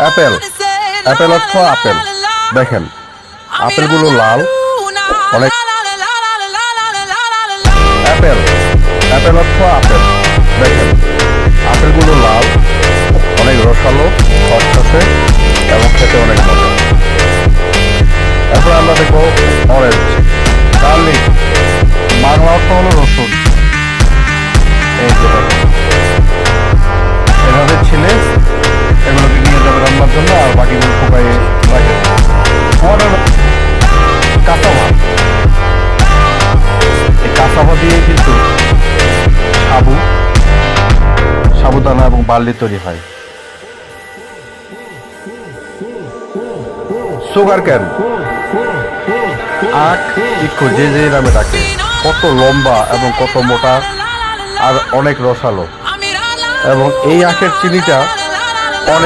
Apple, Apple অর্থ apple. দেখেন আপেলগুলো লাল, অনেক অ্যাপেল, অ্যাপেল অর্থ আপেল। দেখেন আপেলগুলো লাল, অনেক রসালো, খসখসে এবং খেতে অনেক মজা। এরপর আমরা দেখবো অরেঞ্জ, গার্লিক, বাংলা অর্থ হলো রসুন। এই যে দেখেন এভাবে ছিলে এগুলোকে নিয়ে যাবে রান্নার জন্য, আর বাকিগুলো শুকাইয়ে রাখে। আমাদের কাঁচামা, এই কাঁচামা দিয়ে কিন্তু সাবুদানা এবং বার্লি তৈরি হয়। সুগার ক্যান, আখ, ইক্ষু যে যে নামে ডাকে, কত লম্বা এবং কত মোটা আর অনেক রসালো, এবং এই আখের চিনিটা অনেক